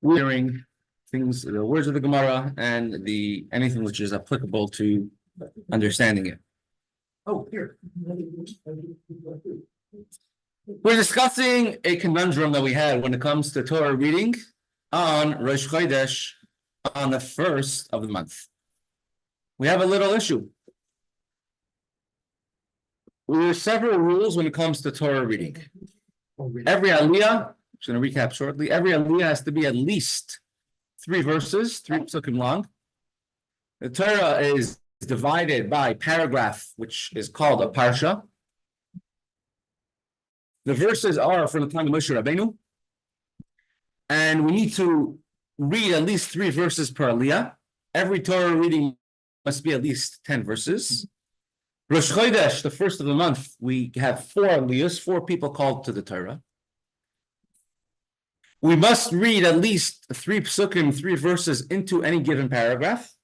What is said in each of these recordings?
We're hearing things, the words of the Gemara, and anything which is applicable to understanding it. Oh, here. We're discussing a conundrum that we had when it comes to Torah reading on Rosh Chodesh on the first of the month. We have a little issue. There are several rules when it comes to Torah reading. Every aliyah, I'm just going to recap shortly, every aliyah has to be at least 3 verses, 3 psukim long. The Torah is divided by paragraph, which is called a parsha. The verses are from the time of Moshe Rabbeinu, and we need to read at least 3 verses per aliyah. Every Torah reading must be at least 10 verses. Rosh Chodesh, the first of the month, we have 4 aliyahs, 4 people called to the Torah. We must read at least 3 psukim, 3 verses into any given paragraph.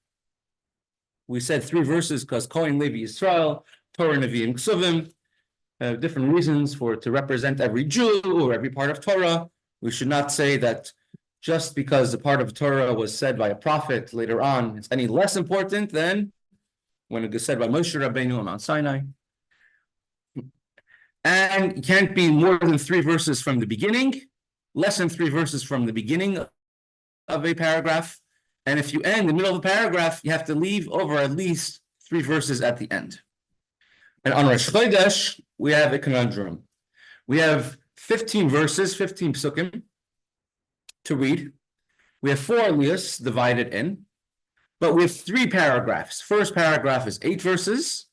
We said 3 verses because Kohen, Levi, Yisrael, Torah, Nevi'im, Ksuvim, different reasons to represent every Jew or every part of Torah. We should not say that just because the part of Torah was said by a prophet later on, it's any less important than when it was said by Moshe Rabbeinu on Mount Sinai. And it can't be more than 3 verses from the beginning, less than 3 verses from the beginning of a paragraph. And if you end in the middle of the paragraph, you have to leave over at least 3 verses at the end. And on Rosh Chodesh, we have a conundrum. We have 15 verses, 15 psukim to read. We have 4 aliyahs divided in, but we have 3 paragraphs. First paragraph is 8 verses.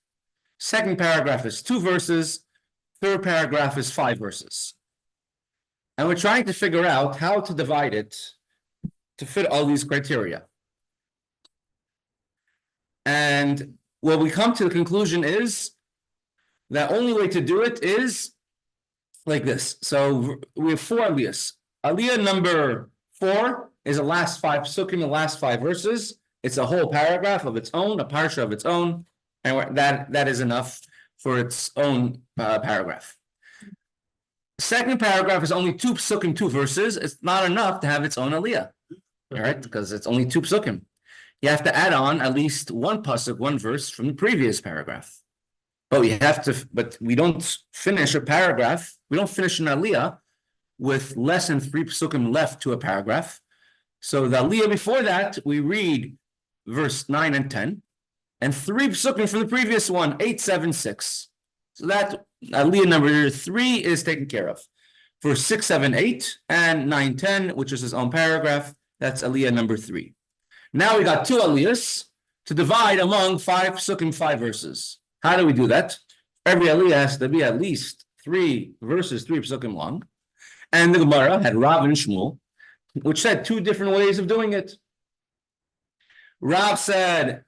Second paragraph is 2 verses. Third paragraph is 5 verses. And we're trying to figure out how to divide it to fit all these criteria. And what we come to the conclusion is the only way to do it is like this. So we have 4 aliyahs. Aliyah number 4 is the last 5 psukim, the last 5 verses. It's a whole paragraph of its own, a parsha of its own, and that is enough for its own paragraph. Second paragraph is only 2 psukim, 2 verses. It's not enough to have its own aliyah, all right? Because it's only 2 psukim. You have to add on at least 1 pasuk, 1 verse from the previous paragraph. But we don't finish a paragraph. We don't finish an aliyah with less than 3 psukim left to a paragraph. So the aliyah before that, we read verse 9 and 10, and 3 psukim from the previous one, 8, 7, 6. So that aliyah number 3 is taken care of. For 6, 7, 8, and 9, 10, which is his own paragraph, that's aliyah number 3. Now we got 2 aliyahs to divide among 5 psukim, 5 verses. How do we do that? Every aliyah has to be at least 3 verses, 3 psukim long. And the Gemara had Rav and Shmuel, which said 2 different ways of doing it. Rav said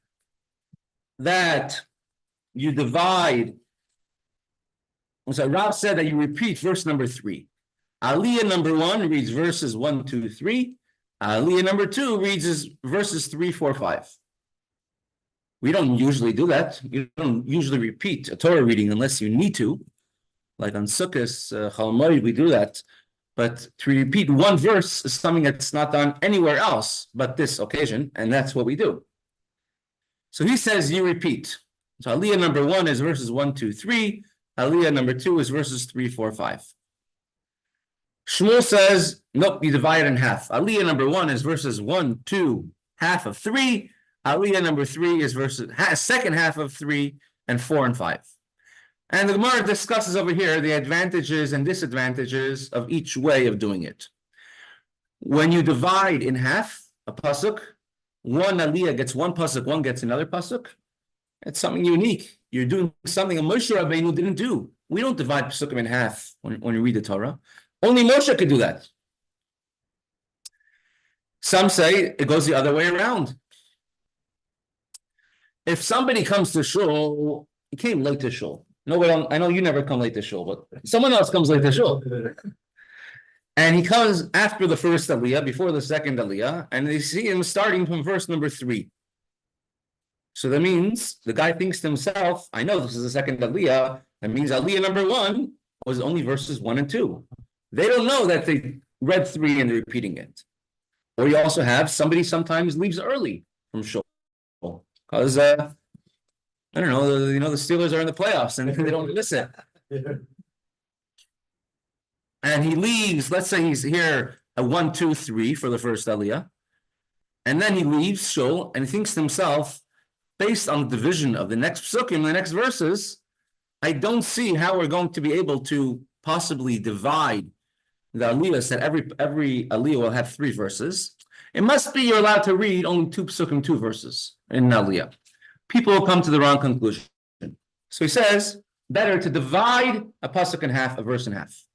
that you divide. So Rav said that you repeat verse number 3. Aliyah number 1 reads verses 1, 2, 3. Aliyah number 2 reads verses 3, 4, 5. We don't usually do that. You don't usually repeat a Torah reading unless you need to. Like on Sukkot, Chol Moed, we do that. But to repeat 1 verse is something that's not done anywhere else but this occasion, and that's what we do. So he says you repeat. So aliyah number 1 is verses 1, 2, 3. Aliyah number 2 is verses 3, 4, 5. Shmuel says, nope, you divide it in half. Aliyah number 1 is verses 1, 2, half of 3. Aliyah number 3 is second half of 3, and 4 and 5. And the Gemara discusses over here the advantages and disadvantages of each way of doing it. When you divide in half a pasuk, 1 aliyah gets 1 pasuk, 1 gets another pasuk. It's something unique. You're doing something Moshe Rabbeinu didn't do. We don't divide pasukim in half when we read the Torah. Only Moshe could do that. Some say it goes the other way around. If somebody comes to shul, he came late to shul. I know you never come late to shul, but someone else comes late to shul. And he comes after the first aliyah, before the second aliyah, and they see him starting from verse number 3. So that means the guy thinks to himself, I know this is the second aliyah. That means aliyah number 1 was only verses 1 and 2. They don't know that they read 3 and repeating it. Or you also have somebody sometimes leaves early from shul because I don't know, the Steelers are in the playoffs and they don't miss it. And he leaves, let's say he's here at 1, 2, 3 for the first aliyah. And then he leaves shul and he thinks to himself, based on the division of the next psukim, the next verses, I don't see how we're going to be able to possibly divide the aliyahs that every aliyah will have 3 verses. It must be you're allowed to read only 2 psukim, 2 verses in an aliyah. People will come to the wrong conclusion. So he says, better to divide a pasuk in half, a verse in half.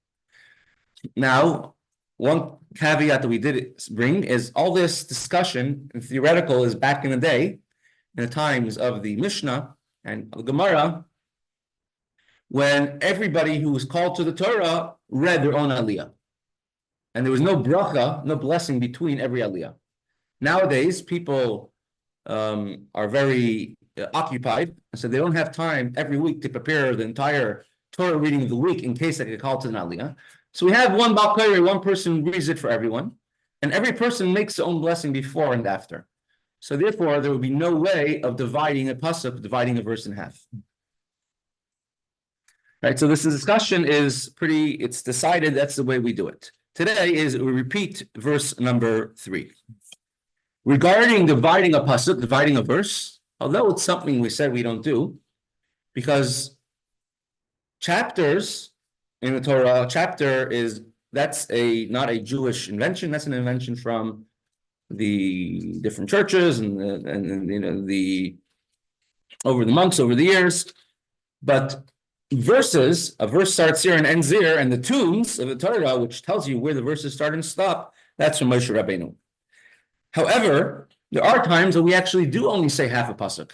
Now, one caveat that we did bring is all this discussion and theoretical is back in the day, in the times of the Mishnah and the Gemara, when everybody who was called to the Torah read their own aliyah. And there was no bracha, no blessing between every aliyah. Nowadays, people are very occupied, so they don't have time every week to prepare the entire Torah reading of the week in case they get called to an aliyah. So we have one balkari, one person reads it for everyone, and every person makes their own blessing before and after. So therefore, there would be no way of dividing a pasuk, dividing a verse in half. Right, so this discussion is it's decided that's the way we do it. Today we repeat verse number 3. Regarding dividing a pasuk, dividing a verse, although it's something we said we don't do, because chapters in the Torah, that's not a Jewish invention, that's an invention from the different churches and over the months, over the years. But verses, a verse starts here and ends here, and the tunes of the Torah, which tells you where the verses start and stop, that's from Moshe Rabbeinu. However, there are times when we actually do only say half a pasuk.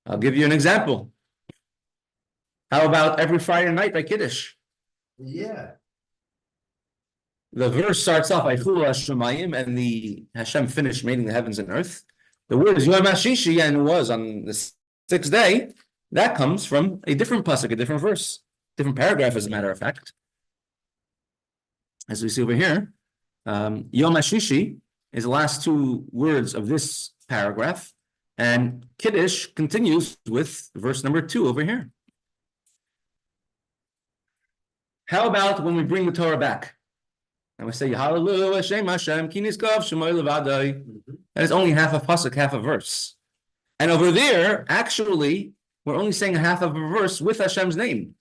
I'll give you an example. How about every Friday night by Kiddush? Yeah. The verse starts off, Eichulu Hashemayim, and the Hashem finished making the heavens and earth. The word is Yom HaShishi, and it was on the 6th day. That comes from a different pasuk, a different verse, different paragraph, as a matter of fact. As we see over here, Yom HaShishi is the last 2 words of this paragraph, and Kiddush continues with verse number 2 over here. How about when we bring the Torah back? And we say, Hallelujah, Hashem Hashem, Ki Niskav Shemay Levadai. That is only half a pasuk, half a verse. And over there, actually, we're only saying half of a verse with Hashem's name.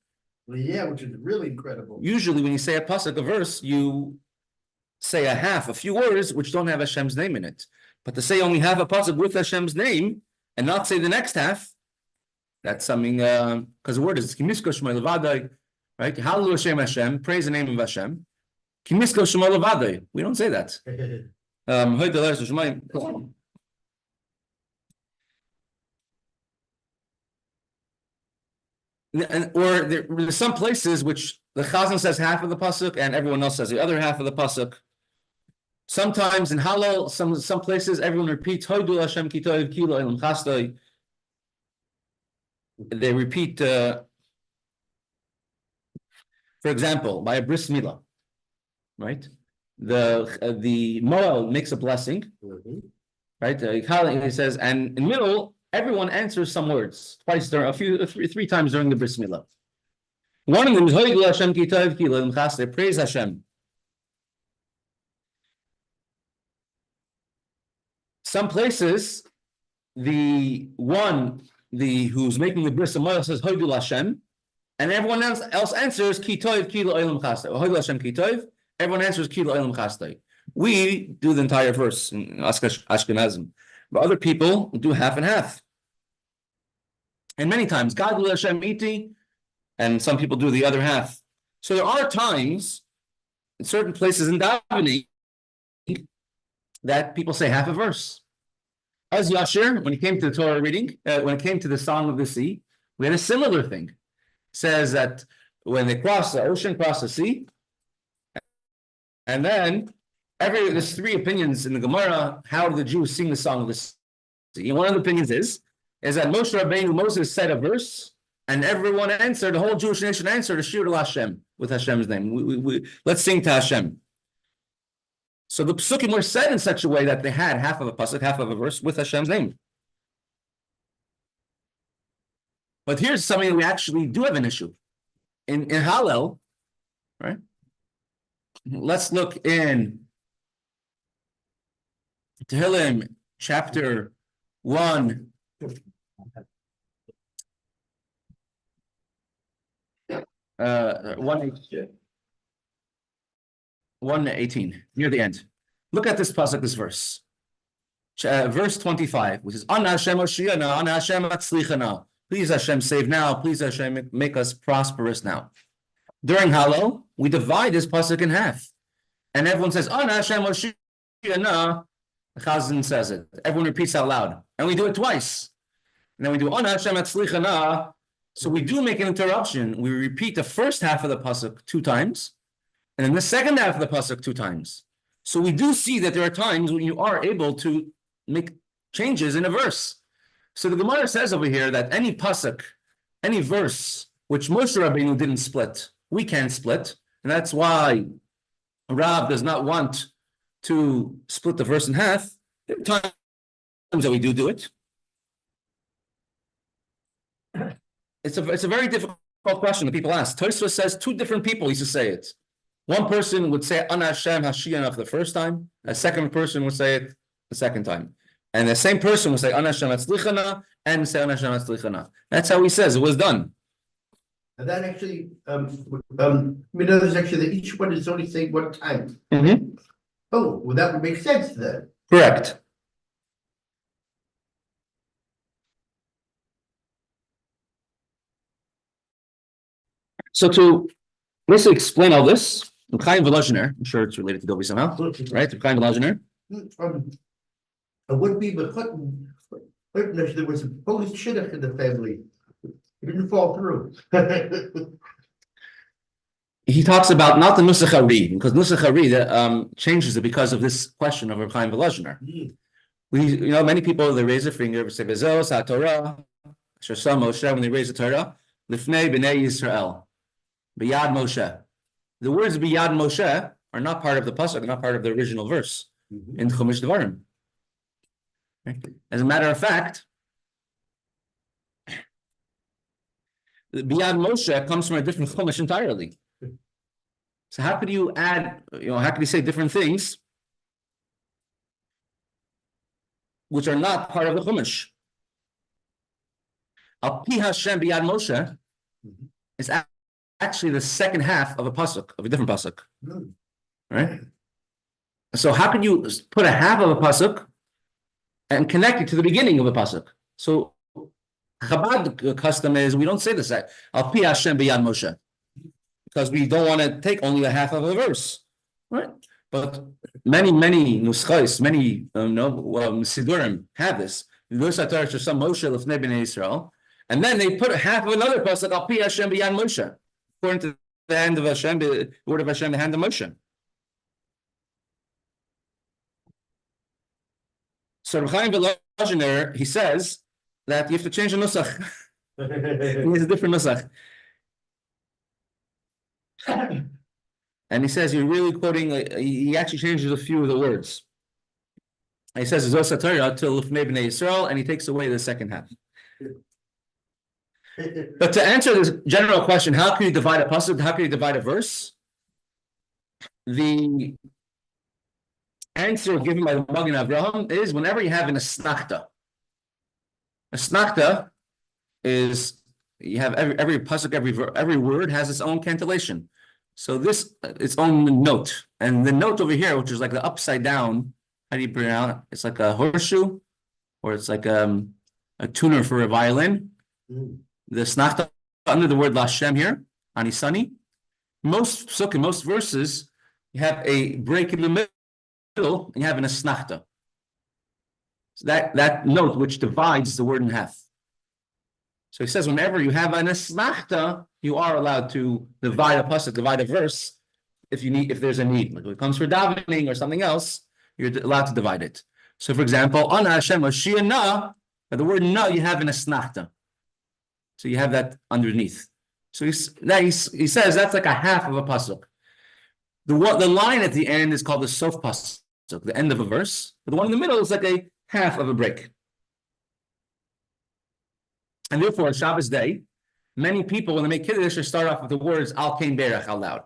Well, yeah, which is really incredible. Usually, when you say a pasuk, a verse, you say a few words which don't have Hashem's name in it. But to say only half a pasuk with Hashem's name and not say the next half, that's something, because the word is Ki Niskav Shemay Levadai. Right? Hallelujah, Hashem Hashem, praise the name of Hashem. Kimisko Shema Levadai. We don't say that. Or there's some places which the Chazan says half of the pasuk and everyone else says the other half of the pasuk. Sometimes in Hallel, some places everyone repeats Hodu Hashem Kitov Kilo Elam Chastoi. They repeat. For example, by a bris milah, right? The moel makes a blessing, right? He says, and in middle, everyone answers some words twice during 3 times during the bris milah. One of them is Hoigul Hashem ki tov ki lo imchaste, praise Hashem. Some places, who's making the bris milah says Hoigul Hashem. And everyone else answers ki tov ki lo olam chastei. Hoigul Hashem ki tov. Everyone answers ki lo olam chastei. We do the entire verse in Ashkenazim, but other people do half and half. And many times, Gadol Hashem iti, and some people do the other half. So there are times in certain places in davening that people say half a verse. As Yashir, when he came to the Torah reading, when it came to the Song of the Sea, we had a similar thing. Says that when they cross the ocean, cross the sea, and then there's 3 opinions in the Gemara how do the Jews sing the Song of the Sea. And one of the opinions is that Moses said a verse, and everyone answered, the whole Jewish nation answered, Ashir Hashem, with Hashem's name. Let's sing to Hashem. So the psukim were said in such a way that they had half of a pasuk, half of a verse with Hashem's name. But here's something that we actually do have an issue. In Hallel, right? Let's look in Tehillim chapter 1. 118, near the end. Look at this pasuk, this verse. Verse 25, which is Ana Hashem Oshiana, Ana Hashem Atzlichana. Please Hashem save now, please Hashem make us prosperous now. During Hallel, we divide this pasuk in half. And everyone says, Ana Hashem Oshiana. The Chazan says it. Everyone repeats out loud. And we do it twice. And then we do Ana Hashem Atzlichana. So we do make an interruption. We repeat the first half of the pasuk 2 times. And then the second half of the pasuk 2 times. So we do see that there are times when you are able to make changes in a verse. So the Gemara says over here that any pasuk, any verse, which Moshe Rabbeinu didn't split, we can split. And that's why Rab does not want to split the verse in half. There are times that we do it. It's a very difficult question that people ask. Tosfos says 2 different people used to say it. One person would say Ana Hashem Hashiana for the first time. A second person would say it the second time. And the same person would say Ana Hashem Atzlichana and say Ana Hashem Atzlichana. That's how he says it was done. And that actually, there's actually that each one is only saying one time. Mm-hmm. Oh, well, that would make sense then. Correct. So to basically explain all this, I'm sure it's related to Dovi somehow, right? It would be, but there was a Polish shidduch in the family. It didn't fall through. He talks about not the Nusach HaRi, because Nusach HaRi changes it because of this question of Reb Chaim Volozhiner. Many people, they raise their finger, say, Bezos, HaTorah, Shasam Moshe, when they raise the Torah, Lifnei B'nei Yisrael, B'yad Moshe. The words B'yad Moshe are not part of the pasuk, not part of the original verse in Chumash Devarim. As a matter of fact, the B'yad Moshe comes from a different Chumash entirely. So how could you add, how could you say different things which are not part of the Chumash? Al Pi Hashem B'yad Moshe is actually the second half of a pasuk, of a different pasuk, right? So how can you put a half of a pasuk and connect it to the beginning of a pasuk? So Chabad custom is we don't say this. Al Pi Hashem B'yad Moshe, because we don't want to take only a half of a verse, right? But many nuschos, many sidurim have this. Moshe B'nei Yisrael, and then they put half of another pasuk Al Pi Hashem B'yad Moshe, according to the hand of Hashem, the word of Hashem, the hand of Moshe. So Reb Chaim Volozhiner, he says that you have to change the nusach. He has a different nusach. And he says you're really quoting, he actually changes a few of the words. He says Zos HaTorah till Lifnei B'nei Yisrael, and he takes away the second half. But to answer this general question, how can you divide a pasuk? How can you divide a verse? The answer given by the Magen Avraham is whenever you have an asnachta. Asnachta is you have every pasuk, every word has its own cantillation. So this its own note, and the note over here, which is like the upside down. How do you pronounce it? It's like a horseshoe, or it's like a tuner for a violin. The snachta under the word Lashem here, Anisani. Most psukim, most verses, you have a break in the middle, and you have an asnachta. So that note which divides the word in half. So he says, whenever you have an asnachta, you are allowed to divide a pasuk, divide a verse, if there's a need. Like when it comes for davening or something else, you're allowed to divide it. So, for example, Ana Hashem Mashiach Na, the word Na you have an asnachta. So you have that underneath. So he says that's like a half of a pasuk. The line at the end is called the sof pasuk. the end of a verse. But the one in the middle is like a half of a break. And therefore, on Shabbos day, many people, when they make Kiddush, they start off with the words Al Kain Berach out loud.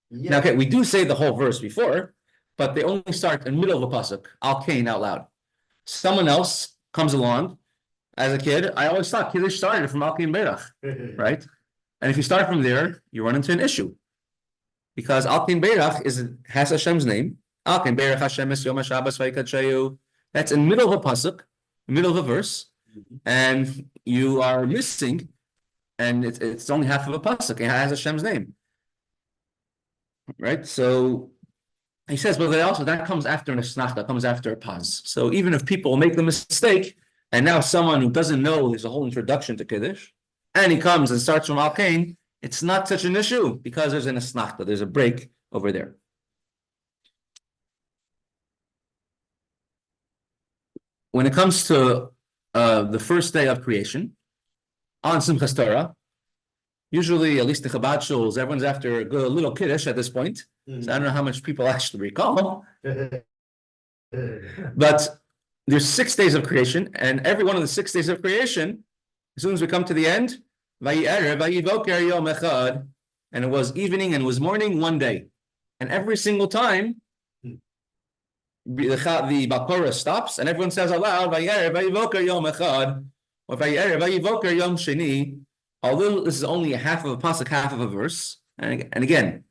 Yeah. Now, okay, we do say the whole verse before, but they only start in the middle of a pasuk, Al Kain out loud. Someone else comes along. As a kid, I always thought Kiddush started from Al Kain Berach, right? And if you start from there, you run into an issue. Because Al Kain Berach has Hashem's name. Al Kain Berach Hashem es Yom HaShabbos v'yikadshayu. That's in the middle of a pasuk, the middle of a verse, and you are missing, and it's only half of a pasuk. It has Hashem's name, right? So he says, but that comes after an esnachta, comes after a pause. So even if people make the mistake, and now someone who doesn't know there's a whole introduction to Kiddush, and he comes and starts from Al Kain, it's not such an issue because there's an esnachta, there's a break over there. When it comes to the first day of creation, on Simchas Torah, usually, at least the Chabad shuls, everyone's after a good little Kiddush at this point. So I don't know how much people actually recall. But there's 6 days of creation, and every one of the 6 days of creation, as soon as we come to the end, and it was evening and it was morning one day. And every single time, the Bakora stops, and everyone says aloud, although this is only a half of a pasuk, half of a verse. And again,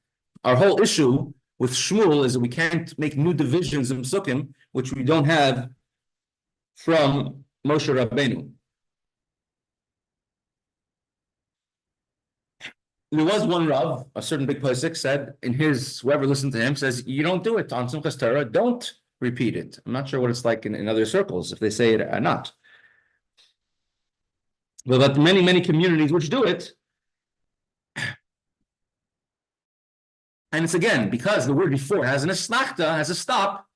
our whole issue with Shmuel is that we can't make new divisions in Psukim, which we don't have from Moshe Rabbeinu. There was one Rav, a certain big Pesach, said in his, whoever listened to him, says, you don't do it on Simchas Torah, don't repeat it. I'm not sure what it's like in other circles, if they say it or not. But many, many communities which do it, and it's again, because the word before has an esnachta, has a stop,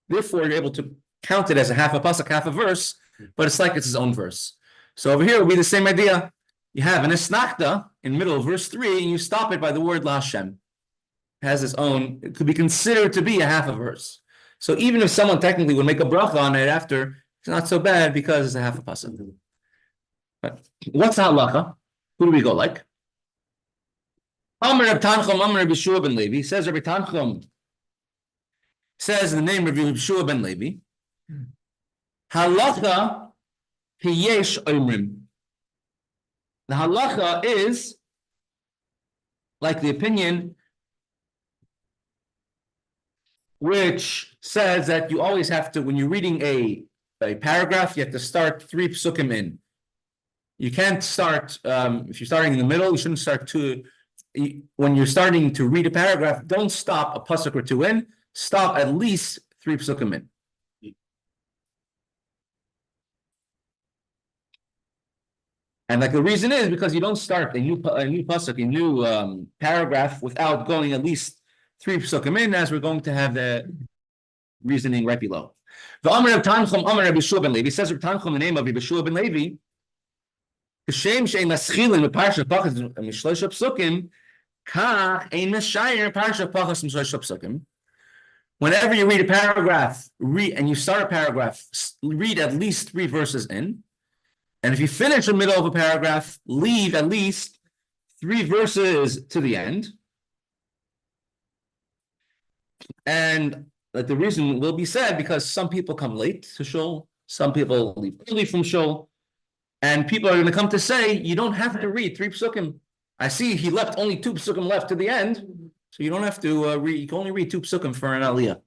therefore you're able to count it as a half a pasuk, half a verse, but it's like it's his own verse. So over here it would be the same idea. You have an esnachta in the middle of verse 3, and you stop it by the word La Hashem. It has its own, it could be considered to be a half a verse. So even if someone technically would make a bracha on it after, it's not so bad because it's a half a pasuk. But what's the halacha? Who do we go like? Amar Reb Tanchum, Amar Reb Yeshua ben Levi. Says Reb Tanchum, says in the name of Reb Yeshua ben Levi, halacha hiyesh omrim. The halacha is like the opinion which says that you always have to, when you're reading a paragraph, you have to start 3 psukim in. You can't start, if you're starting in the middle, you shouldn't start when you're starting to read a paragraph, don't stop a pasuk or 2 in, stop at least 3 psukim in. And like the reason is because you don't start a new pasuk, a new paragraph without going at least 3 psukim in, as we're going to have the reasoning right below. The Amar of Tanchum, Amar Rabbi Yeshua ben Levi, says Rabbi Tanchum, the name of Rabbi Yeshua ben Levi, Kashem she'en maschilin b'parshat pachas mishlosh psukim, kach ein meshayir parshat pachas mishlosh psukim. Whenever you read a paragraph, and you start a paragraph, read at least 3 verses in. And if you finish the middle of a paragraph, leave at least 3 verses to the end. And like the reason will be said because some people come late to shul, some people leave early from shul, and people are going to come to say, you don't have to read 3 psukim. I see he left only 2 psukim left to the end, so you don't have to read, you can only read 2 psukim for an aliyah.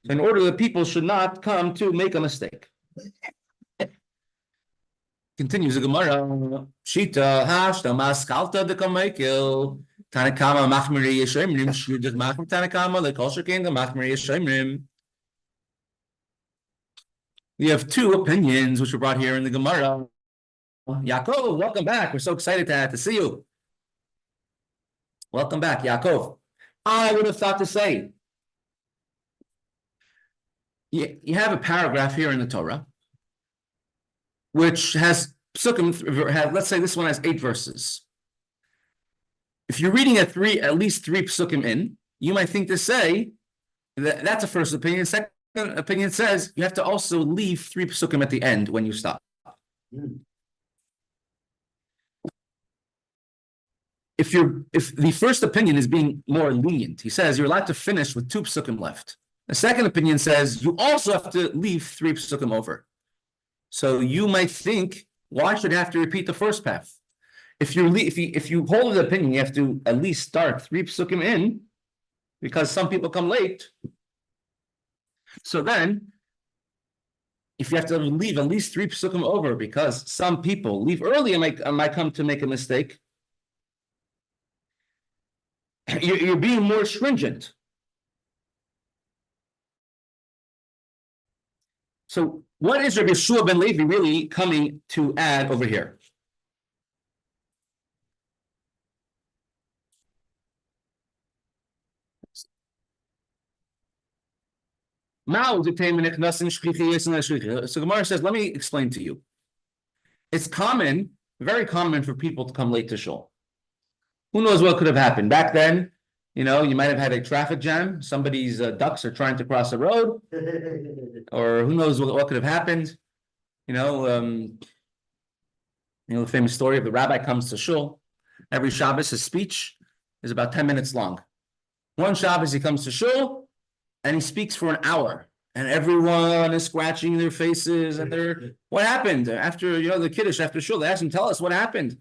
So in order that people should not come to make a mistake. Continues the Gemara. Shita hashta maskalta de kamekel tanakama machmiri yeshemrim shudot machmir tanakama lekol shekein the machmiri yeshemrim. We have 2 opinions which were brought here in the Gemara. Yaakov, welcome back. We're so excited to see you. Welcome back, Yaakov. I would have thought to say, you have a paragraph here in the Torah which has psukim, let's say this one has 8 verses. If you're reading at least 3 psukim in, you might think to say that that's a first opinion. Second opinion says you have to also leave 3 psukim at the end when you stop. If the first opinion is being more lenient, he says you're allowed to finish with 2 psukim left. The second opinion says you also have to leave 3 psukim over. So you might think, why should I have to repeat the first path? If you hold the opinion, you have to at least start 3 psukim in, because some people come late. So then, if you have to leave at least 3 psukim over, because some people leave early and might come to make a mistake, you're being more stringent. So what is Rabbi Yeshua ben Levi really coming to add over here? So Gemara says, let me explain to you. It's common, very common for people to come late to shul. Who knows what could have happened? Back then, you might have had a traffic jam. Somebody's ducks are trying to cross a road. Or who knows what could have happened. The famous story of the rabbi comes to shul. Every Shabbos, his speech is about 10 minutes long. One Shabbos, he comes to shul, and he speaks for an hour. And everyone is scratching their faces. And what happened? After, the Kiddush, after shul, they ask him, tell us what happened.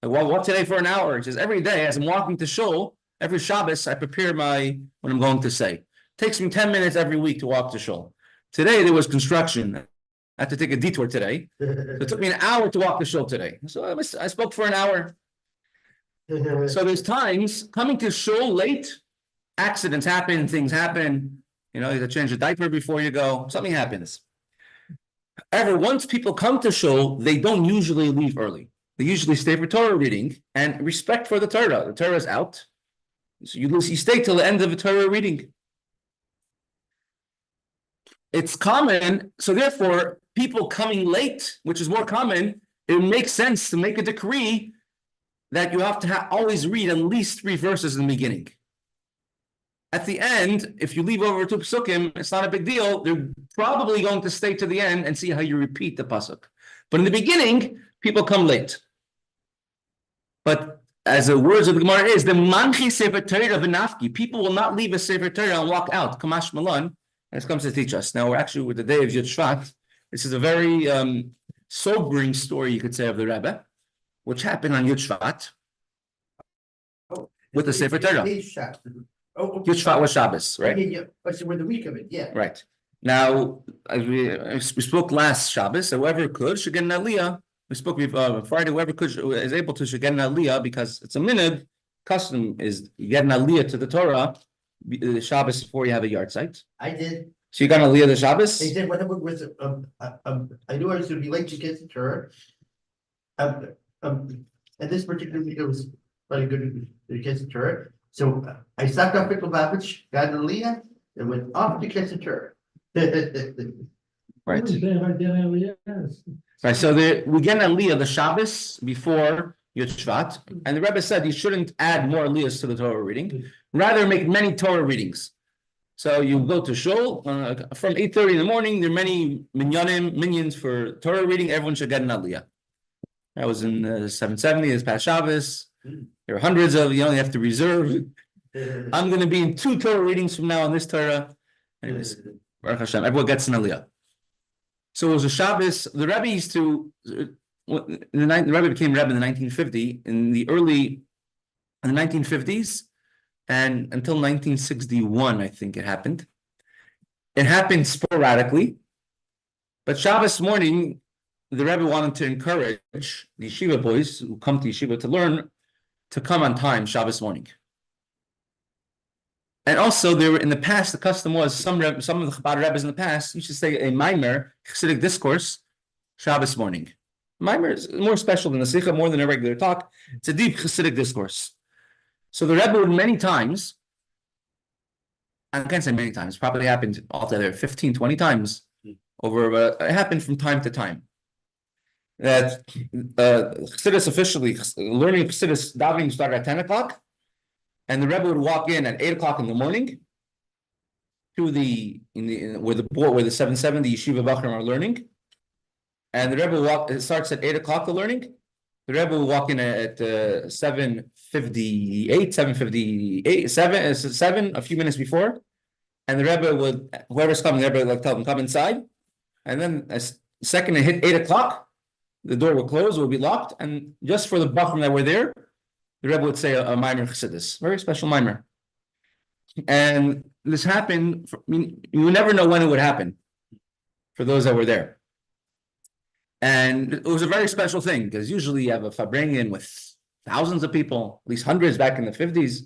Like, well, what today for an hour? He says, every day as I'm walking to shul, every Shabbos, I prepare what I'm going to say. It takes me 10 minutes every week to walk to shul. Today, there was construction. I had to take a detour today. So it took me an hour to walk to shul today. So I spoke for an hour. So there's times coming to shul late, accidents happen, things happen. You have to change a diaper before you go. Something happens. However, once people come to shul, they don't usually leave early. They usually stay for Torah reading and respect for the Torah. The Torah is out. So you stay till the end of the Torah reading. It's common, so therefore, people coming late, which is more common, it makes sense to make a decree that you have to always read at least 3 verses in the beginning. At the end, if you leave over 2 psukim, it's not a big deal. They're probably going to stay to the end and see how you repeat the pasuk. But in the beginning, people come late. But as the words of the Gemara is, the manchi sefer Torah v'nafki, people will not leave a sefer Torah and walk out. Kamash Malan, and this comes to teach us. Now we're actually with the day of Yud Shvat. This is a very sobering story, you could say, of the Rebbe, which happened on Yud Shvat with the sefer Torah. Yud Shvat was Shabbos, right? Yeah. So we're the week of it, yeah. Right. Now, as we spoke last Shabbos, whoever could should get an aliyah. We spoke Friday, whoever is able to should get an aliyah, because it's a minhag custom is you get an aliyah to the Torah the Shabbos before you have a yard site. I did. So you got an aliyah the Shabbos? I did. Whatever was I knew I was going to be late to get to Torah. And this particular week it was very good to get to Torah. So I stopped off Pickle Babbage, got an aliyah, and went off to get to Torah. Right. Right. So we get an aliyah the Shabbos before Yud Shvat, and the Rebbe said you shouldn't add more aliyahs to the Torah reading, rather make many Torah readings. So you go to shul from 8:30 in the morning. There are many minions for Torah reading. Everyone should get an aliyah. That was in 770. This past Shabbos. There are hundreds of you have to reserve. I'm going to be in 2 Torah readings from now on this Torah. Anyways, Baruch Hashem, everyone gets an aliyah. So it was a Shabbos. The Rebbe used to. The Rebbe became Rebbe in the 1950. In the 1950s, and until 1961, I think it happened. It happened sporadically, but Shabbos morning, the Rebbe wanted to encourage the yeshiva boys who come to yeshiva to learn to come on time Shabbos morning. And also, there were in the past, the custom was some of the Chabad Rebbes in the past used to say a Maimer, Chassidic discourse, Shabbos morning. Maimer is more special than the Sikha, more than a regular talk. It's a deep Chassidic discourse. So the Rebbe would many times, I can't say many times, probably happened altogether 15, 20 times over, it happened from time to time. That Chassidus officially, learning Chassidus davening started at 10 o'clock, and the Rebbe would walk in at 8 o'clock in the morning, to where the 770 yeshiva bachrim are learning, and the Rebbe it starts at 8 o'clock. The learning, the Rebbe will walk in at 7:58, 7 a few minutes before, and the Rebbe would, whoever's coming, the Rebbe would tell them come inside, and then as the second it hit 8 o'clock, the door will close, it will be locked, and just for the bachrim that were there, the Rebbe would say a Maimer Chassidus, very special Maimer. And this happened, you never know when it would happen for those that were there. And it was a very special thing, because usually you have a Fabrengen with thousands of people, at least hundreds back in the 50s.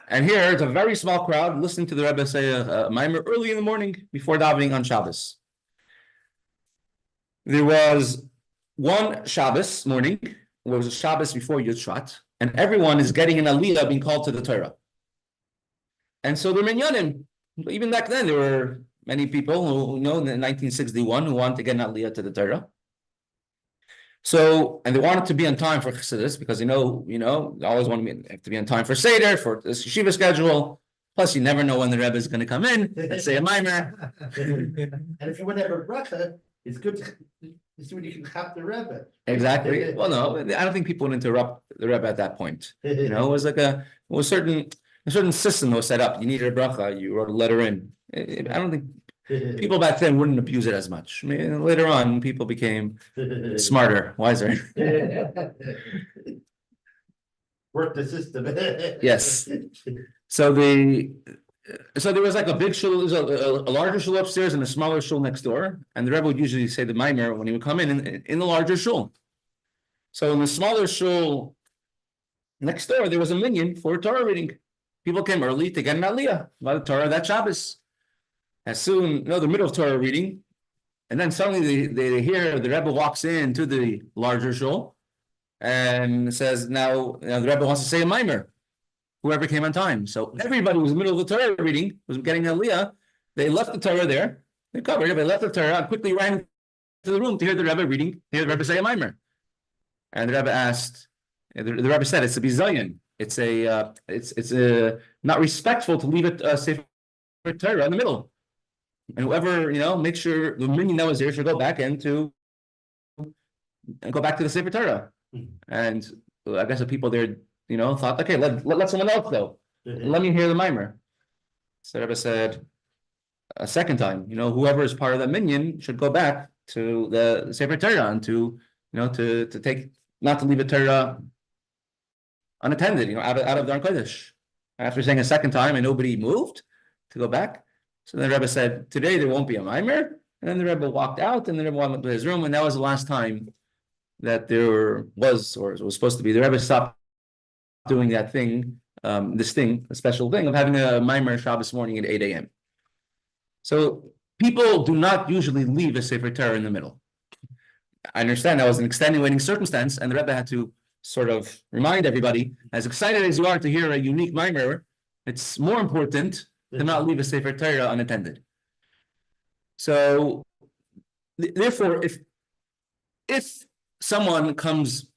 And here it's a very small crowd listening to the Rebbe say a Maimer early in the morning before davening on Shabbos. There was one Shabbos morning, where it was a Shabbos before Yud Shvat, and everyone is getting an aliyah being called to the Torah. And so they're minyanim. Even back then, there were many people who in 1961 who wanted to get an aliyah to the Torah. So, and they wanted to be on time for Chassidus because they always want to be on time for Seder, for the yeshiva schedule. Plus, you never know when the Rebbe is going to come in and say a Maimer. And if you want to have a bracha, it's good to see when you can have the Rebbe. Exactly. Well, no, I don't think people would interrupt the Rebbe at that point. It was like a certain system that was set up. You needed a bracha, you wrote a letter in. I don't think people back then wouldn't abuse it as much. I mean, later on, people became smarter, wiser. Work the system. Yes. So there was like a big shul, there was a larger shul upstairs and a smaller shul next door. And the Rebbe would usually say the Maimer when he would come in the larger shul. So in the smaller shul next door, there was a minyan for Torah reading. People came early to get an aliyah by the Torah that Shabbos. As soon, the middle of Torah reading, and then suddenly they hear the Rebbe walks into the larger shul and says, now the Rebbe wants to say a Maimer. Whoever came on time. So everybody who was in the middle of the Torah reading, was getting an aliyah. They left the Torah there. They covered it. They left the Torah and quickly ran to the room to hear the Rebbe reading, to hear the Rebbe say a Maimer. And the Rebbe asked, the Rebbe said, it's a bizayon. It's a not respectful to leave it Sefer Torah in the middle. And whoever, make sure the minyan that was there should go back go back to the Sefer Torah. And I guess the people there, thought, okay, let someone else go. Let me hear the Maimer. So the Rebbe said a second time, whoever is part of that minyan should go back to the Sefer Torah and to take, not to leave a Torah unattended, out of the Kodesh. After saying a second time and nobody moved to go back. So the Rebbe said, today there won't be a Maimer. And then the Rebbe walked out and the Rebbe went to his room. And that was the last time that there was, or it was supposed to be, the Rebbe stopped doing that thing, a special thing of having a Maimer Shabbos morning at 8 a.m. So people do not usually leave a Sefer Torah in the middle. I understand that was an extenuating circumstance, and the Rebbe had to sort of remind everybody, as excited as you are to hear a unique Maimer, it's more important to not leave a Sefer Torah unattended. So, therefore, if someone comes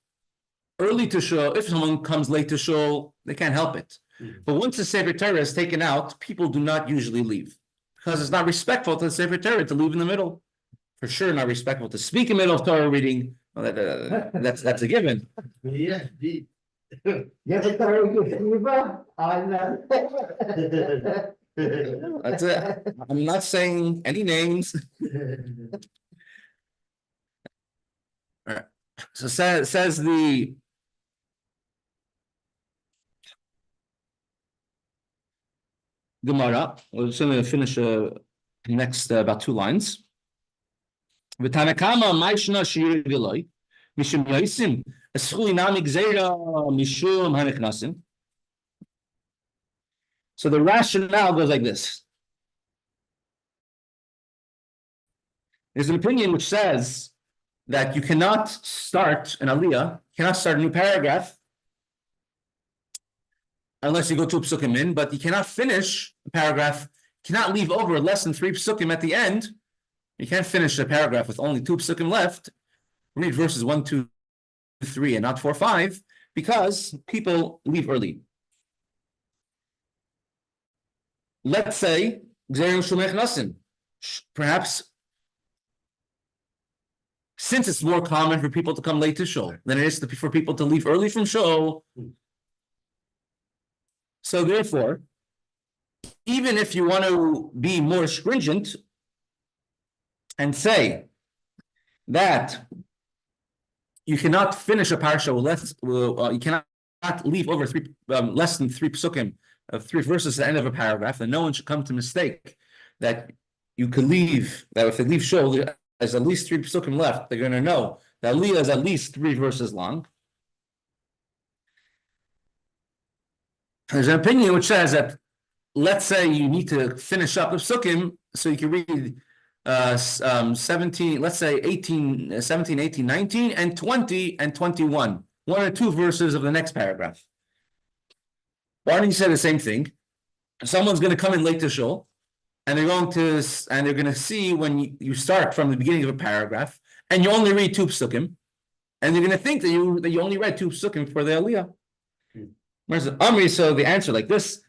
early to shul, if someone comes late to shul, they can't help it. But once the Sefer Torah is taken out, people do not usually leave because it's not respectful to the Sefer Torah to leave in the middle. For sure, not respectful to speak in the middle of Torah reading. Well, that's a given. Yeah, indeed. That's it. I'm not saying any names. All right. So says the Gemara. We're just going to finish next about 2 lines. V'tanakama ma'ishna shir v'loi mishum yoisim eschuli nami gzeira mishum hanichnasim. So the rationale goes like this. There's an opinion which says that you cannot start an aliyah, cannot start a new paragraph unless you go 2 psukim in, but you cannot finish a paragraph, cannot leave over less than 3 psukim at the end. You can't finish a paragraph with only 2 psukim left. Read verses 1, 2, 3, and not 4, 5, because people leave early. Let's say Perhaps since it's more common for people to come late to shul than it is for people to leave early from shul, so therefore, even if you want to be more stringent and say that you cannot finish a parsha with less, you cannot leave over less than 3 psukim of 3 verses at the end of a paragraph, and no one should come to mistake that you could leave, that if they leave shul, there's at least 3 psukim left. They're going to know that Aliyah is at least 3 verses long. There's an opinion which says that, let's say you need to finish up the psukim so you can read 17, let's say 18, 17, 18, 19, and 20 and 21. 1 or 2 verses of the next paragraph. Barney said the same thing. Someone's going to come in late to shul, and they're going to see when you start from the beginning of a paragraph, and you only read 2 psukim, and they're going to think that you only read 2 psukim for the aliyah. So the answer like this: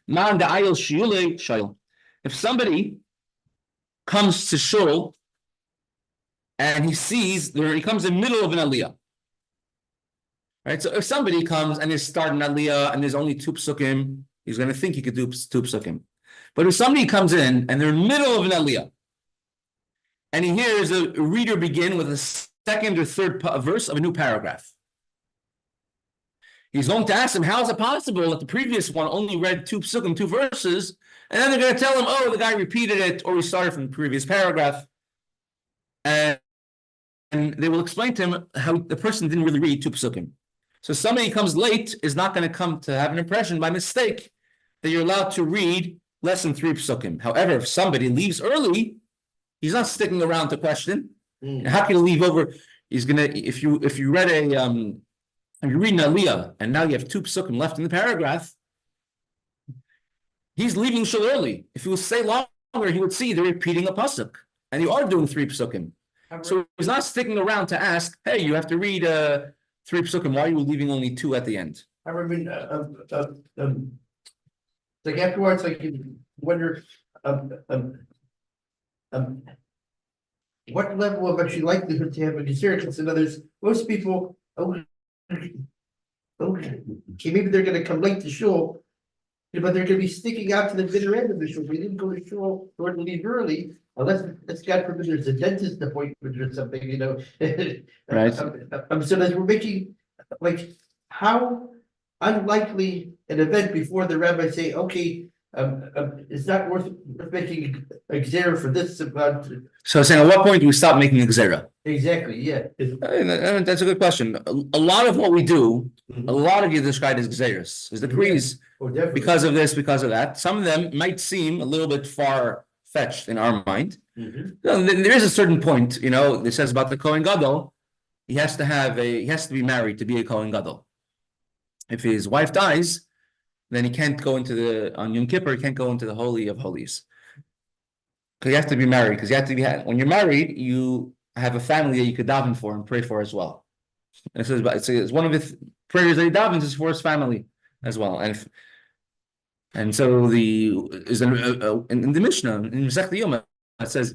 if somebody comes to shul and he comes in the middle of an aliyah, right? So if somebody comes and is starting aliyah and there's only 2 psukim, he's going to think he could do 2 psukim. But if somebody comes in and they're in the middle of an aliyah and he hears a reader begin with a second or third verse of a new paragraph, he's going to ask him, how is it possible that the previous one only read 2 psukim, 2 verses, and then they're going to tell him, oh, the guy repeated it, or he started from the previous paragraph. And they will explain to him how the person didn't really read 2 psukim. So somebody who comes late is not going to come to have an impression by mistake that you're allowed to read less than 3 psukim. However, if somebody leaves early, he's not sticking around to question. How can he leave over? He's going to, if you read if you read an aliyah and now you have 2 psukim left in the paragraph, he's leaving shul early. If he would stay longer, he would see they're repeating a pasuk, and you are doing 3 psukim. So he's not sticking around to ask, hey, you have to read 3 psukim. Why are you leaving only 2 at the end? I remember, like afterwards, like you wonder, what level of actually likelihood to have a gesirah? In others, most people, okay, maybe they're going to come late to shul, but they're going to be sticking out to the bitter end of the shul. We didn't go to shul or leave early, unless God forbid there's a dentist appointment or something, you know. Right. So that we're making, like, how unlikely an event before the rabbi say, okay, it's not worth making a gzera for this about. So saying, at what point do we stop making a gzera? Exactly, yeah. That's a good question. A lot of what we do, a lot of Yiddishkeit is gzeras, is decrees, because of this, because of that. Some of them might seem a little bit far-fetched in our mind. There is a certain point, you know, it says about the Kohen Gadol, he has to be married to be a Kohen Gadol. If his wife dies, then he can't go on Yom Kippur, he can't go into the Holy of Holies. Because you have to be married, because when you're married, you have a family that you could daven for and pray for as well. And it's one of the prayers that he davens is for his family as well. And so in the Mishnah, in Mesechta Yoma, it says,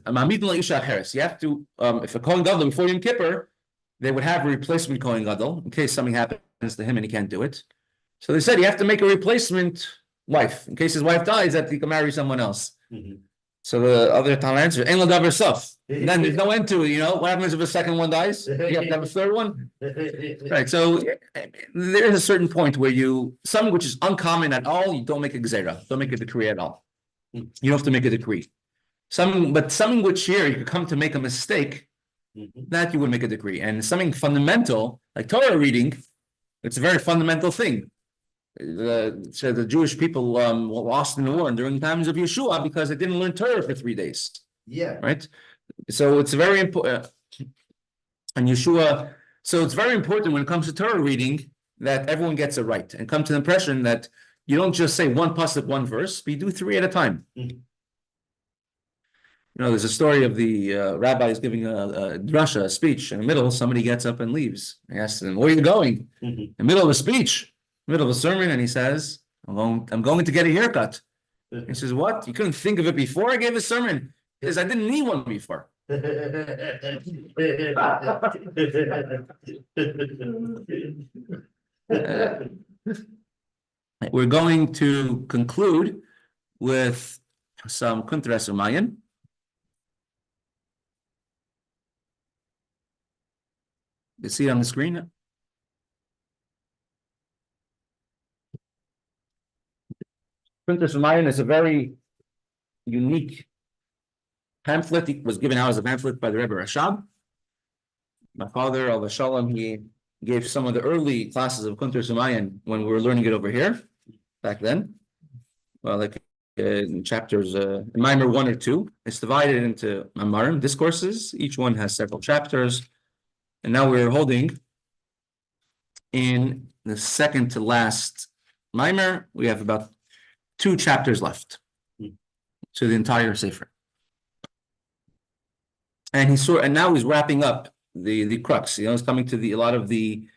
you have to, if a Kohen Gadol before Yom Kippur, they would have a replacement Kohen Gadol in case something happens to him and he can't do it. So they said you have to make a replacement wife in case his wife dies, that he can marry someone else. So the other Tal answer, "Ein lo davar sof." Then there's no end to it. You know what happens if a second one dies? You have to have a third one, right? So there is a certain point where something which is uncommon at all, you don't make a gzera, don't make a decree at all. You don't have to make a decree. But something which here you could come to make a mistake, that you would make a decree, and something fundamental like Torah reading, it's a very fundamental thing. The Jewish people lost in the war during times of Yeshua because they didn't learn Torah for 3 days. Yeah. Right. So it's very important. And Yeshua. So it's very important when it comes to Torah reading that everyone gets it right and come to the impression that you don't just say one pasuk, one verse, but you do 3 at a time. You know, there's a story of the rabbi is giving a drasha, a speech. In the middle, somebody gets up and leaves. He asks him, "Where are you going?" In the middle of a speech. Middle of a sermon, and he says, I'm going to get a haircut. He says, what? You couldn't think of it before I gave a sermon? He says, I didn't need one before. We're going to conclude with some Kuntres Umayan. You see it on the screen? Kuntres Umayan is a very unique pamphlet. It was given out as a pamphlet by the Rebbe Rashab. My father, Al Shalom, he gave some of the early classes of Kuntres Umayan when we were learning it over here back then. Well, like in chapters, in Maimer 1 or 2, it's divided into Mamarim, discourses. Each one has several chapters. And now we're holding in the second to last Maimer. We have about 2 chapters left to the entire Sefer. And now he's wrapping up the crux. He's coming to a lot of the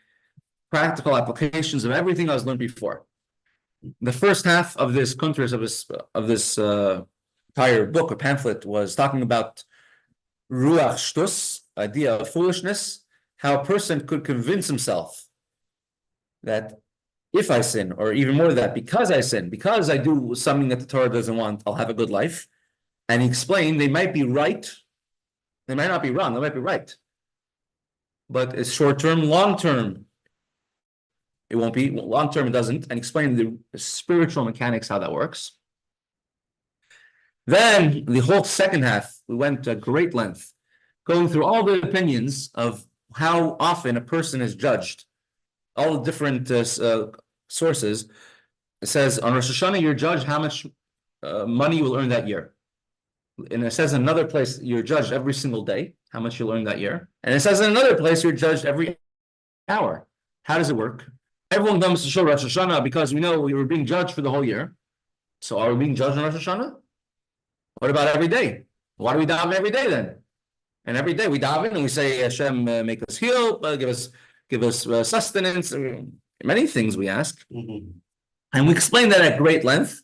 practical applications of everything I was learned before. The first half of this kuntres of this entire book or pamphlet was talking about ruach shtus, idea of foolishness, how a person could convince himself that if I sin, or even more than that, because I sin, because I do something that the Torah doesn't want, I'll have a good life. And he explained they might be right, they might not be wrong, they might be right. But it's short-term, long-term, it won't be. Long-term, it doesn't. And explain the spiritual mechanics, how that works. Then, the whole second half, we went to great length, going through all the opinions of how often a person is judged, all the different sources. It says, on Rosh Hashanah, you're judged how much money you will earn that year. And it says in another place, you're judged every single day, how much you'll earn that year. And it says in another place, you're judged every hour. How does it work? Everyone comes to show Rosh Hashanah because we know we were being judged for the whole year. So are we being judged on Rosh Hashanah? What about every day? Why do we daven every day then? And every day we daven and we say, Hashem, make us heal, give us sustenance, many things we ask. And we explain that at great length.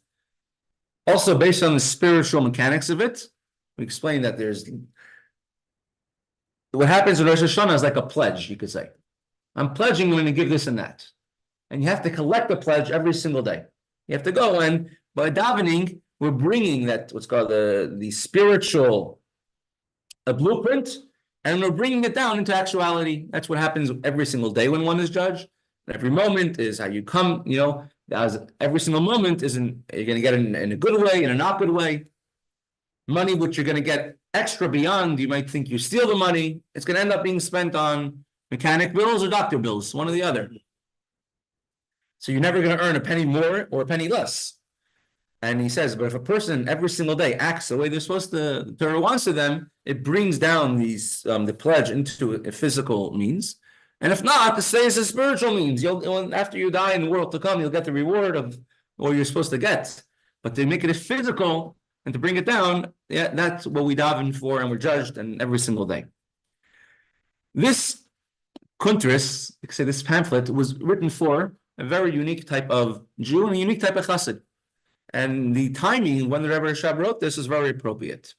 Also, based on the spiritual mechanics of it, we explain that what happens in Rosh Hashanah is like a pledge, you could say. I'm pledging I'm going to give this and that. And you have to collect the pledge every single day. You have to go, and by davening, we're bringing that, what's called the spiritual blueprint, and we're bringing it down into actuality. That's what happens every single day when one is judged. Every moment is how you come, as every single moment you're going to get in a good way, in a not good way. Money which you're going to get extra beyond, you might think you steal the money, it's going to end up being spent on mechanic bills or doctor bills, one or the other. So you're never going to earn a penny more or a penny less. And he says, but if a person every single day acts the way they're supposed to, the Torah wants to them, it brings down the pledge into a physical means. And if not, to say it's a spiritual means. After you die in the world to come, you'll get the reward of what you're supposed to get. But to make it physical and to bring it down, that's what we daven for, and we're judged and every single day. This kuntres, say this pamphlet, was written for a very unique type of Jew and a unique type of chassid. And the timing when the Rebbe Rashab wrote this is very appropriate.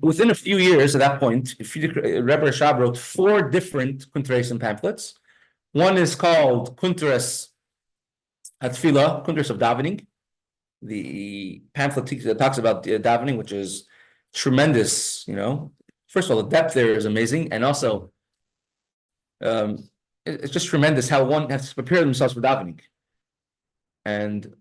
Within a few years at that point, Rebbe Rashab wrote 4 different kuntres and pamphlets. One is called Kuntres Hatfila, Kuntres of Davening. The pamphlet talks about davening, which is tremendous, First of all, the depth there is amazing, and also it's just tremendous how one has to prepare themselves for davening. And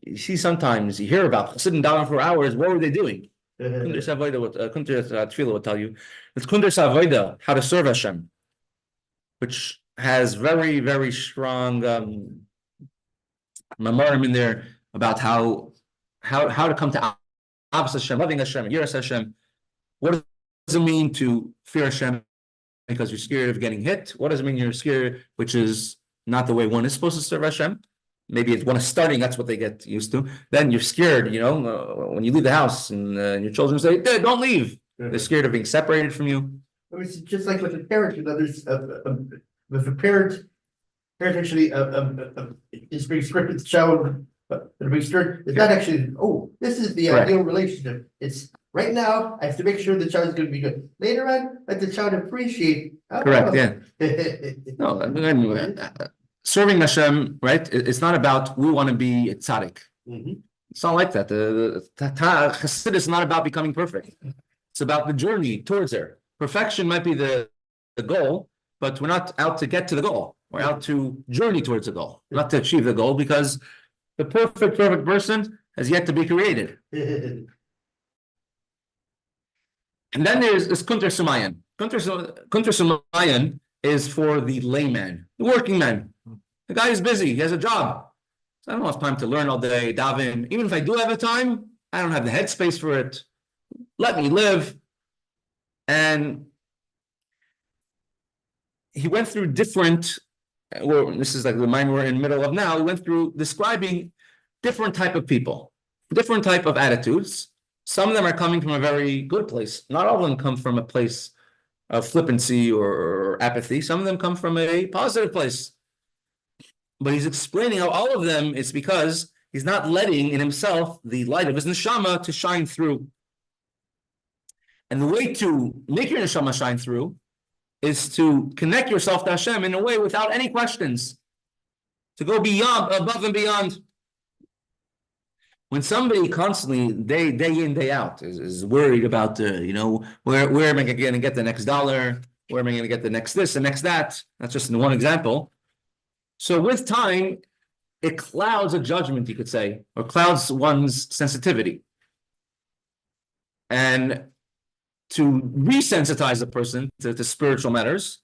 you see, sometimes you hear about sitting down for hours. What were they doing? Kuntres Tefillah will tell you. It's Kuntres Avoda, how to serve Hashem, which has very, very strong mamarim in there about how to come to Avos Hashem, loving Hashem, Yiras Hashem. What does it mean to fear Hashem because you're scared of getting hit? What does it mean you're scared, which is not the way one is supposed to serve Hashem? Maybe it's one is starting, that's what they get used to. Then you're scared, when you leave the house and your children say, don't leave. They're scared of being separated from you. It's just like with a parent, there's with a parent actually is being strict with the child But to make sure, it's not actually, oh, this is the Correct. ideal relationship. It's right now, I have to make sure the child is gonna be good. Later on, let the child appreciate. Correct, yeah. No, again, serving Hashem, right? It's not about we want to be a tzaddik. Mhm. It's not like that. The Chassid is not about becoming perfect. It's about the journey towards there. Perfection might be the goal, but we're not out to get to the goal. We're out to journey towards the goal, not to achieve the goal, because the perfect person has yet to be created. And then there's this Kunter Sumayan. Kunter Sumayan is for the layman, the working man. The guy is busy, he has a job. So I don't have time to learn all day, daven. Even if I do have the time, I don't have the headspace for it. Let me live. And he went through different, well, this is like the mind we're in the middle of now, he went through describing different type of people, different type of attitudes. Some of them are coming from a very good place. Not all of them come from a place of flippancy or apathy. Some of them come from a positive place. But he's explaining how all of them, it's because he's not letting in himself the light of his neshama to shine through. And the way to make your neshama shine through is to connect yourself to Hashem in a way without any questions, to go beyond, above and beyond. When somebody constantly, day in, day out, is worried about, where am I going to get the next dollar? Where am I going to get the next this and next that? That's just one example. So with time, it clouds a judgment, you could say, or clouds one's sensitivity. And to resensitize a person to spiritual matters,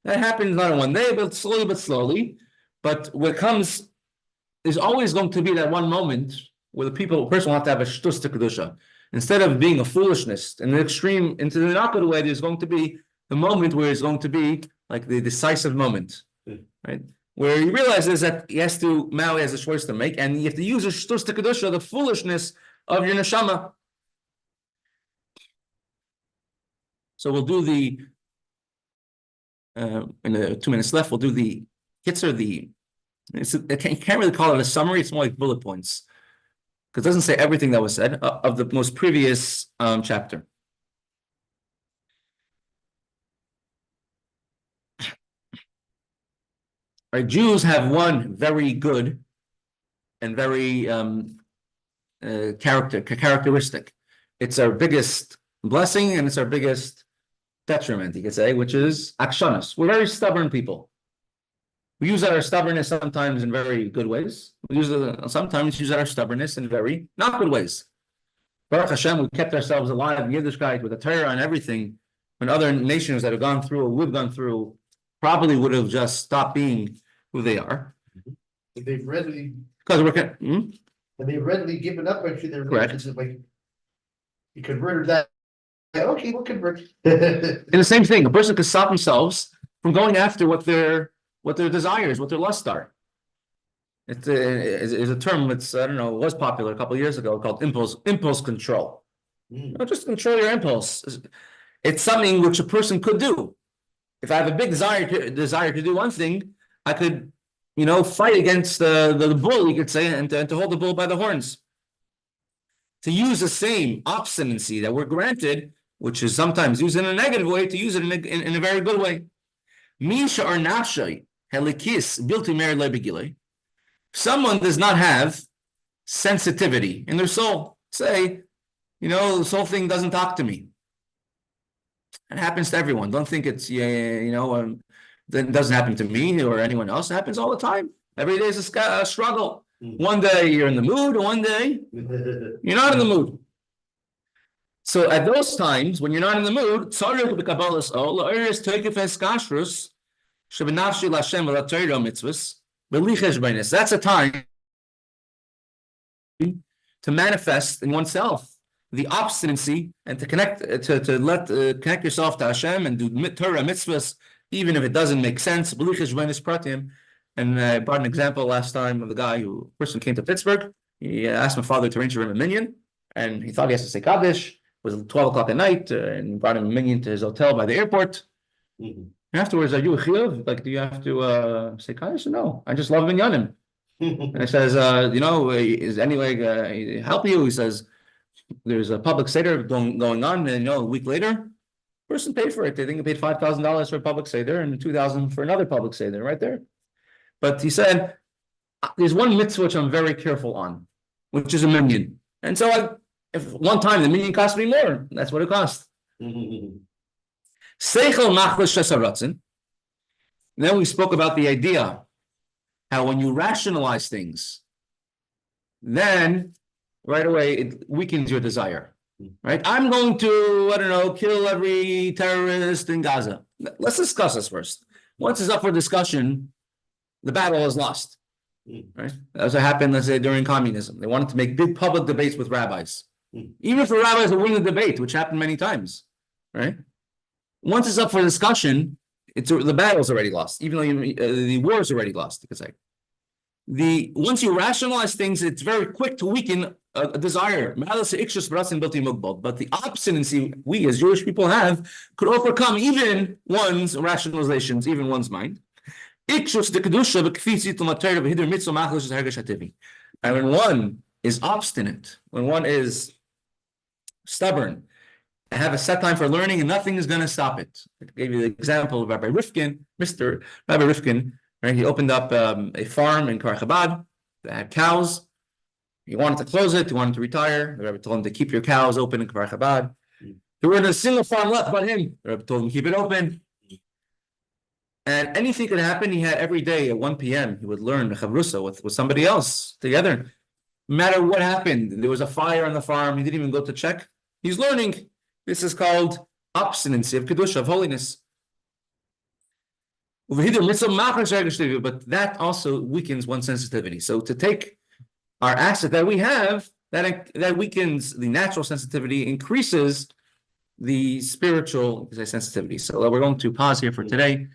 that happens not in one day, but slowly. But what comes, there's always going to be that one moment where the person will have to have a shtus to kedusha. Instead of being a foolishness in the extreme, into the not good way, there's going to be the moment where it's going to be like the decisive moment, right? Where he realizes that he has a choice to make, and you have to use a shtus to kedusha, the foolishness of your neshama. So we'll do the in the 2 minutes left. We'll do the hitzer. You can't really call it a summary. It's more like bullet points, because it doesn't say everything that was said of the most previous chapter. Our Jews have one very good and very characteristic. It's our biggest blessing and it's our biggest detriment, you could say, which is akshanas. We're very stubborn people. We use our stubbornness sometimes in very good ways. Sometimes use our stubbornness in very not good ways. Baruch Hashem, we kept ourselves alive in Yiddishkeit with the Torah and everything, when other nations that have gone through, or we've gone through, probably would have just stopped being who they are. They've readily, and they've readily given up actually their correct. Like you converted that. Okay, we'll convert. In the same thing, a person could stop themselves from going after what their desires, what their lusts are. It's a term that's, I don't know, was popular a couple of years ago, called impulse control. Just control your impulse. It's something which a person could do. If I have a big desire to do one thing, I could, fight against the bull, you could say, and to hold the bull by the horns. To use the same obstinacy that we're granted, which is sometimes used in a negative way, to use it in a very good way. Misha or nafshay helikis bilti mer lebigile. Someone does not have sensitivity in their soul. Say, this whole thing doesn't talk to me. It happens to everyone. Don't think it's that doesn't happen to me or anyone else. It happens all the time. Every day is a struggle. One day you're in the mood, one day you're not in the mood. So at those times when you're not in the mood, that's a time to manifest in oneself the obstinacy and to connect yourself to Hashem and do Torah mitzvahs, even if it doesn't make sense. And I brought an example last time of a person came to Pittsburgh. He asked my father to arrange for him a minyan, and he thought he has to say Kaddish. It was 12 o'clock at night, and brought him a minyan to his hotel by the airport. And afterwards, are you a chiyuv? Like, do you have to say Kaddish? No, I just love minyanim. And he says, is anyway help you? He says, there's a public seder going on, and a week later, person paid for it. They think they paid $5,000 for a public seder and $2,000 for another public seder, right there. But he said, there's one mitzvah which I'm very careful on, which is a minyan. And so if one time the minyan cost me more, that's what it cost. Seichel machlis shesaratzin. Then we spoke about the idea how when you rationalize things, then right away it weakens your desire. Right? I'm going to, kill every terrorist in Gaza. Let's discuss this first. Once it's up for discussion, the battle is lost. Right? That's what happened, let's say, during communism. They wanted to make big public debates with rabbis. Even if the rabbis would win the debate, which happened many times. Right? Once it's up for discussion, the battle's already lost, even though the war is already lost, you could say. Once you rationalize things, it's very quick to weaken a desire. But the obstinacy we as Jewish people have could overcome even one's rationalizations, even one's mind. And when one is obstinate, when one is stubborn, and have a set time for learning, and nothing is going to stop it. I gave you the example of Rabbi Rifkin, Mr. Rabbi Rifkin. Right? He opened up a farm in Kfar Chabad that had cows. He wanted to close it. He wanted to retire. The Rabbi told him to keep your cows open in Kfar Chabad. There wasn't a single farm left but him. The Rabbi told him to keep it open. And anything could happen. He had every day at 1 p.m. he would learn the chavrusa with somebody else together. No matter what happened, there was a fire on the farm. He didn't even go to check. He's learning. This is called obstinacy of kedusha, of holiness. But that also weakens one's sensitivity. So to take our asset that we have, that weakens the natural sensitivity, increases the spiritual sensitivity. So we're going to pause here for today.